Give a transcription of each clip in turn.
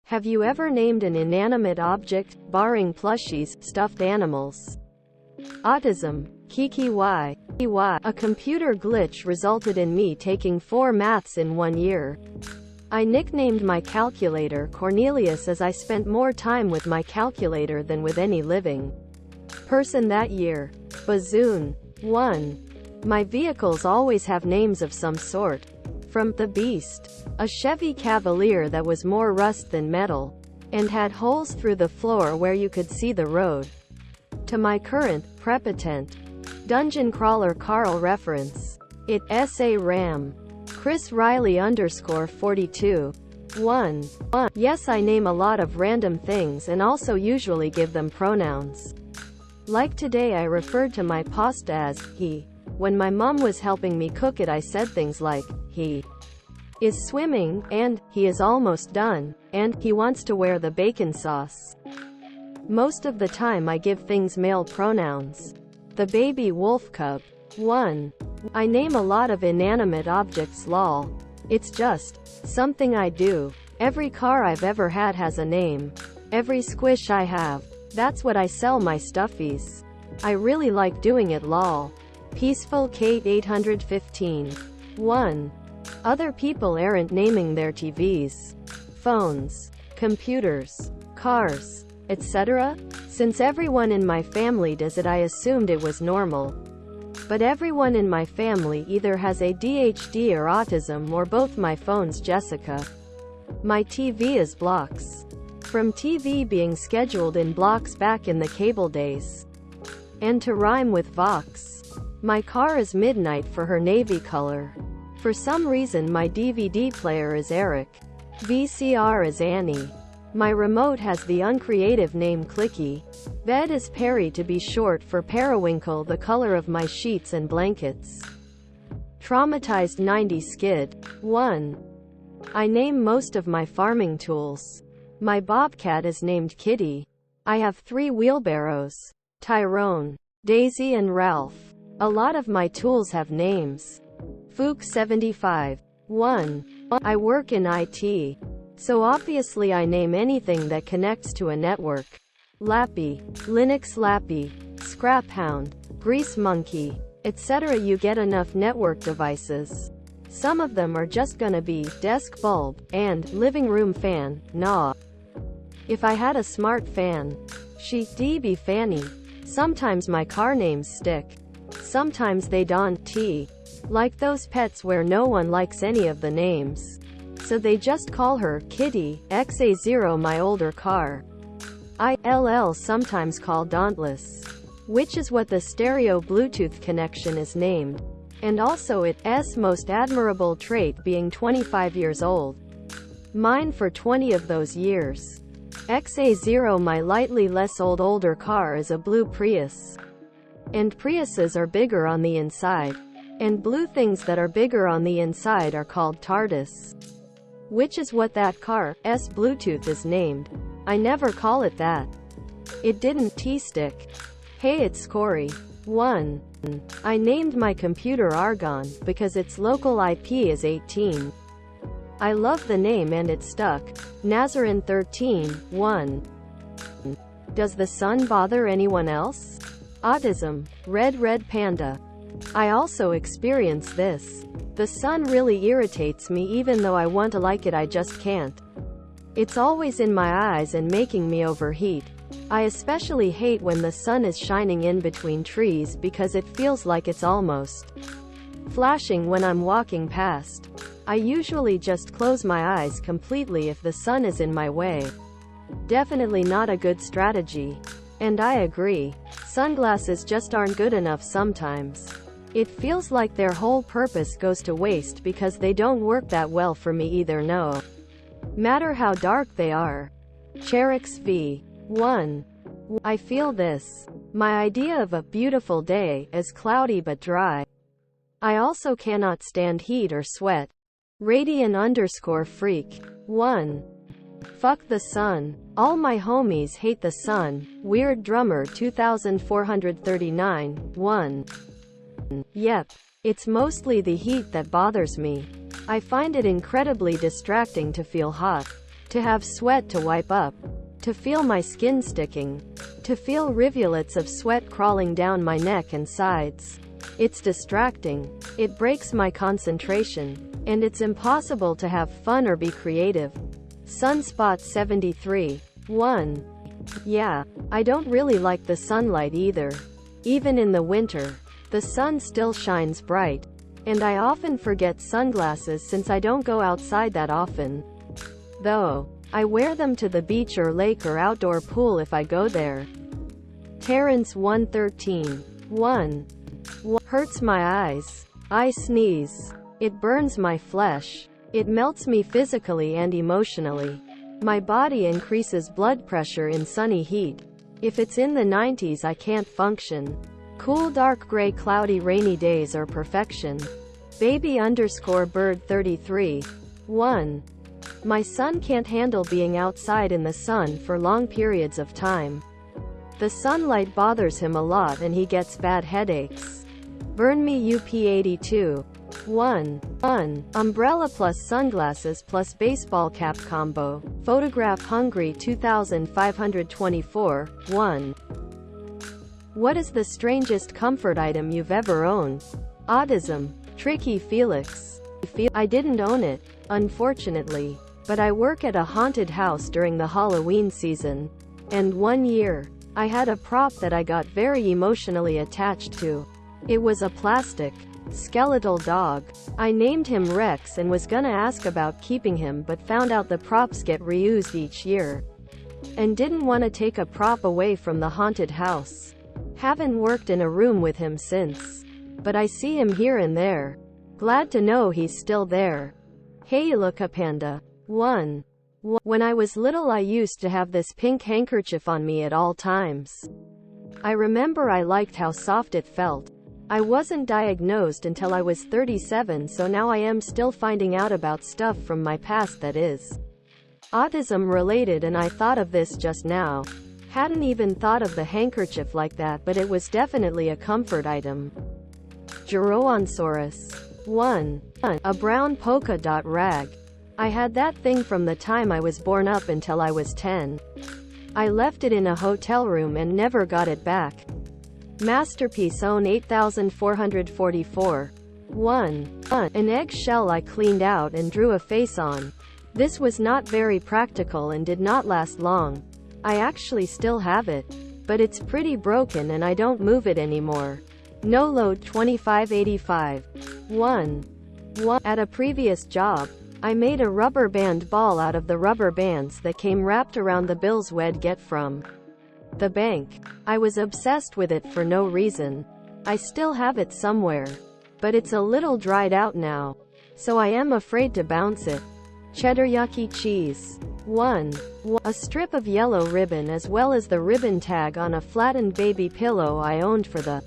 Have you ever named an inanimate object, barring plushies, stuffed animals? Autism. Kiki Y. A computer glitch resulted in me taking 4 maths in 1 year. I nicknamed my calculator Cornelius as I spent more time with my calculator than with any living person that year. Bazoon. 1. My vehicles always have names of some sort. From The Beast, a Chevy Cavalier that was more rust than metal, and had holes through the floor where you could see the road, to my current, prepotent, dungeon crawler Carl reference. It S.A. Ram. Chris Riley _42. 1. Yes, I name a lot of random things and also usually give them pronouns. Like today I referred to my pasta as he. When my mom was helping me cook it I said things like, he is swimming, and he is almost done, and he wants to wear the bacon sauce. Most of the time I give things male pronouns. The baby wolf cub. 1. I name a lot of inanimate objects lol. It's just something I do. Every car I've ever had has a name. Every squish I have. That's what I sell my stuffies. I really like doing it lol. Peaceful Kate 815. 1. Other people aren't naming their TVs, phones, computers, cars, etc. Since everyone in my family does it I assumed it was normal. But everyone in my family either has ADHD or autism or both. My phone's Jessica. My TV is Blocks. From TV being scheduled in blocks back in the cable days. And to rhyme with Vox. My car is Midnight for her navy color. For some reason my DVD player is Eric. VCR is Annie. My remote has the uncreative name Clicky. Bed is Perry to be short for Periwinkle, the color of my sheets and blankets. Traumatized 90 skid. 1. I name most of my farming tools. My bobcat is named Kitty. I have 3 wheelbarrows. Tyrone, Daisy and Ralph. A lot of my tools have names. Fook 75. 1. I work in IT. So obviously I name anything that connects to a network. Lappy, Linux Lappy, Scrap Hound, Grease Monkey, etc. You get enough network devices. Some of them are just gonna be desk bulb and living room fan. Nah. If I had a smart fan, she'd be Fanny. Sometimes my car names stick. Sometimes they don't. Like those pets where no one likes any of the names. So they just call her Kitty. XA0 my older car. ILL sometimes call Dauntless. Which is what the stereo Bluetooth connection is named. And also its most admirable trait being 25 years old. Mine for 20 of those years. XA0 my lightly less older car is a blue Prius. And Priuses are bigger on the inside. And blue things that are bigger on the inside are called TARDIS. Which is what that car's Bluetooth is named. I never call it that. It didn't T-stick. Hey, it's Corey. 1. I named my computer Argon because its local IP is 18. I love the name and it stuck. Nazarin 13. 1. Does the sun bother anyone else? Autism. Red Panda. I also experience this. The sun really irritates me even though I want to like it I just can't. It's always in my eyes and making me overheat. I especially hate when the sun is shining in between trees because it feels like it's almost flashing when I'm walking past. I usually just close my eyes completely if the sun is in my way. Definitely not a good strategy. And I agree. Sunglasses just aren't good enough sometimes. It feels like their whole purpose goes to waste because they don't work that well for me either no matter how dark they are. Cherix V. 1. I feel this. My idea of a beautiful day is cloudy but dry. I also cannot stand heat or sweat. Radian_freak. 1. Fuck the sun. All my homies hate the sun. Weird Drummer 2439. 1. Yep. It's mostly the heat that bothers me. I find it incredibly distracting to feel hot. To have sweat to wipe up. To feel my skin sticking. To feel rivulets of sweat crawling down my neck and sides. It's distracting. It breaks my concentration. And it's impossible to have fun or be creative. Sunspot 73. 1. Yeah, I don't really like the sunlight either. Even in the winter, the sun still shines bright. And I often forget sunglasses since I don't go outside that often. Though, I wear them to the beach or lake or outdoor pool if I go there. Terrence 113. 1. Hurts my eyes. I sneeze. It burns my flesh. It melts me physically and emotionally. My body increases blood pressure in sunny heat. If it's in the 90s I can't function. Cool dark gray cloudy rainy days are perfection. Baby_bird 33. 1. My son can't handle being outside in the sun for long periods of time. The sunlight bothers him a lot and he gets bad headaches. Burn me UP82. 1. Umbrella plus sunglasses plus baseball cap combo. Photograph Hungry 2524. 1. What is the strangest comfort item you've ever owned? Autism. Tricky Felix. I didn't own it, unfortunately. But I work at a haunted house during the Halloween season. And one year, I had a prop that I got very emotionally attached to. It was a plastic, skeletal dog. I named him Rex and was gonna ask about keeping him but found out the props get reused each year. And didn't want to take a prop away from the haunted house. Haven't worked in a room with him since. But I see him here and there. Glad to know he's still there. Hey look a panda. 1. When I was little I used to have this pink handkerchief on me at all times. I remember I liked how soft it felt. I wasn't diagnosed until I was 37, so now I am still finding out about stuff from my past that is autism related, and I thought of this just now. Hadn't even thought of the handkerchief like that, but it was definitely a comfort item. Geroonsaurus. 1. A brown polka dot rag. I had that thing from the time I was born up until I was 10. I left it in a hotel room and never got it back. Masterpiece Own 8444. 1. An eggshell I cleaned out and drew a face on. This was not very practical and did not last long. I actually still have it. But it's pretty broken and I don't move it anymore. No load 2585. 1. At a previous job, I made a rubber band ball out of the rubber bands that came wrapped around the bills we'd get from the bank. I was obsessed with it for no reason. I still have it somewhere. But it's a little dried out now. So I am afraid to bounce it. Cheddaryaki cheese. 1. A strip of yellow ribbon as well as the ribbon tag on a flattened baby pillow I owned for the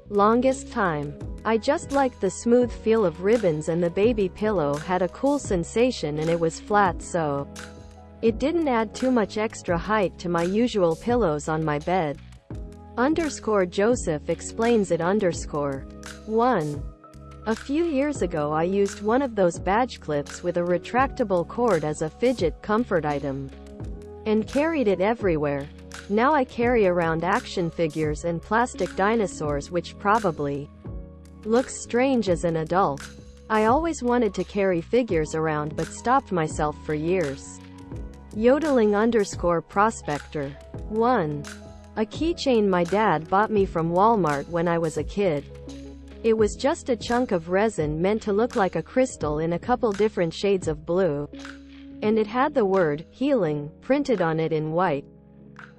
longest time. I just liked the smooth feel of ribbons, and the baby pillow had a cool sensation and it was flat, so it didn't add too much extra height to my usual pillows on my bed. Joseph explains it. 1. A few years ago I used one of those badge clips with a retractable cord as a fidget comfort item. And carried it everywhere. Now I carry around action figures and plastic dinosaurs, which probably looks strange as an adult. I always wanted to carry figures around but stopped myself for years. Yodeling_prospector. 1. A keychain my dad bought me from Walmart when I was a kid. It was just a chunk of resin meant to look like a crystal in a couple different shades of blue. And it had the word, healing, printed on it in white.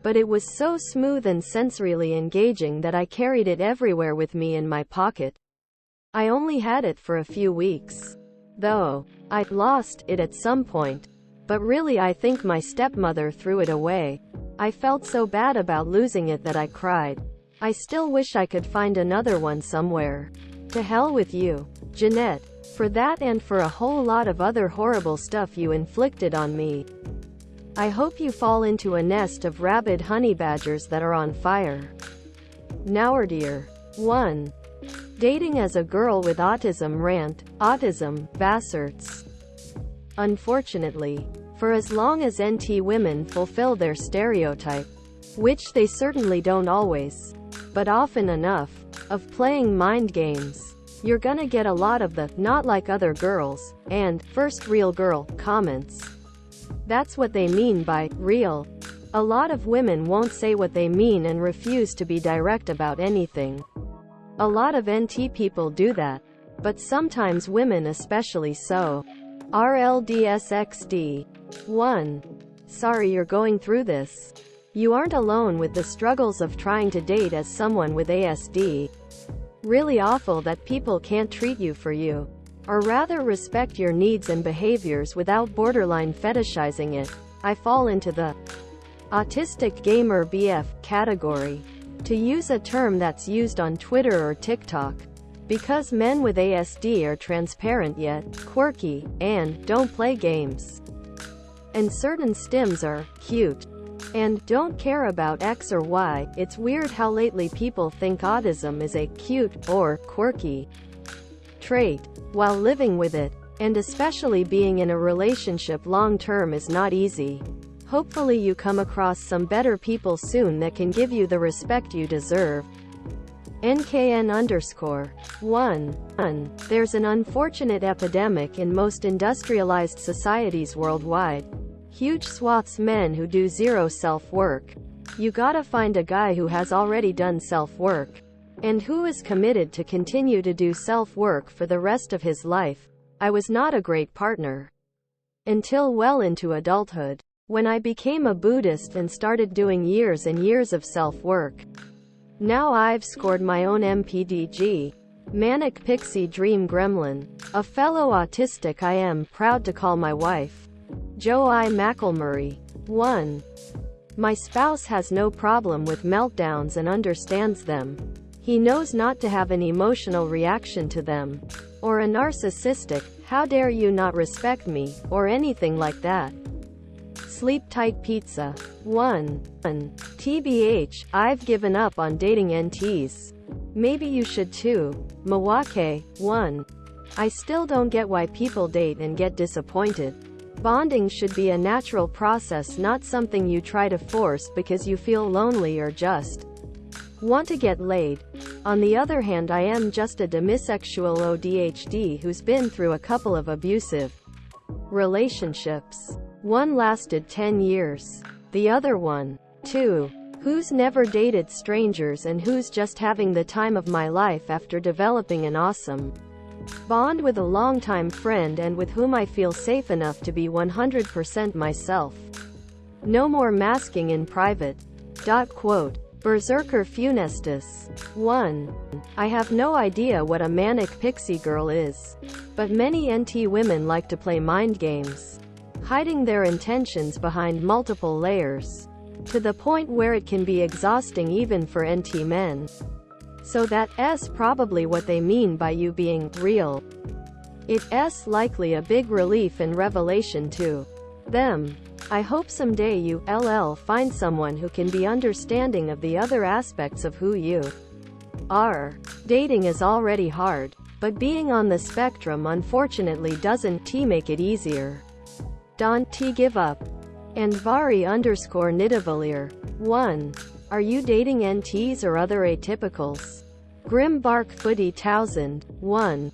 But it was so smooth and sensorially engaging that I carried it everywhere with me in my pocket. I only had it for a few weeks. Though, I lost it at some point. But really I think my stepmother threw it away. I felt so bad about losing it that I cried. I still wish I could find another one somewhere. To hell with you, Jeanette, for that and for a whole lot of other horrible stuff you inflicted on me. I hope you fall into a nest of rabid honey badgers that are on fire. Nowardeer. 1. Dating as a girl with autism rant. Autism, Basserts. Unfortunately, for as long as NT women fulfill their stereotype, which they certainly don't always, but often enough, of playing mind games, you're gonna get a lot of the "not like other girls" and "first real girl" comments. That's what they mean by real. A lot of women won't say what they mean and refuse to be direct about anything. A lot of NT people do that, but sometimes women especially so. RLDSXD 1. Sorry you're going through this. You aren't alone with the struggles of trying to date as someone with ASD. Really awful that people can't treat you for you, or rather respect your needs and behaviors without borderline fetishizing it. I fall into the autistic gamer BF category, to use a term that's used on Twitter or TikTok, because men with ASD are transparent yet quirky, and don't play games. And certain stims are cute, and don't care about X or Y. It's weird how lately people think autism is a cute, or quirky trait, while living with it, and especially being in a relationship long term is not easy. Hopefully you come across some better people soon that can give you the respect you deserve. NKN_1. There's an unfortunate epidemic in most industrialized societies worldwide. Huge swaths men who do zero self-work. You gotta find a guy who has already done self-work, and who is committed to continue to do self-work for the rest of his life. I was not a great partner until well into adulthood, when I became a Buddhist and started doing years and years of self-work. Now I've scored my own MPDG. Manic Pixie Dream Gremlin. A fellow autistic I am proud to call my wife. Joe I. McElmurray. 1. My spouse has no problem with meltdowns and understands them. He knows not to have an emotional reaction to them, or a narcissistic, "how dare you not respect me," or anything like that. Sleep Tight Pizza. 1. TBH, I've given up on dating NTs. Maybe you should too. Mawake. 1. I still don't get why people date and get disappointed. Bonding should be a natural process, not something you try to force because you feel lonely or just want to get laid. On the other hand, I am just a demisexual ODHD who's been through a couple of abusive relationships. One lasted 10 years. The other one, 2. Who's never dated strangers and who's just having the time of my life after developing an awesome bond with a longtime friend and with whom I feel safe enough to be 100% myself. No more masking in private. Quote. Berserker Funestus. 1. I have no idea what a manic pixie girl is, but many NT women like to play mind games, hiding their intentions behind multiple layers, to the point where it can be exhausting even for NT men. So that's probably what they mean by you being real. It's likely a big relief and revelation to them. I hope someday you find someone who can be understanding of the other aspects of who you are. Dating is already hard, but being on the spectrum unfortunately doesn't make it easier. Don't give up. And Vari_Nidavalier. 1. Are you dating NTs or other atypicals? Grimbark Footy 1000. 1.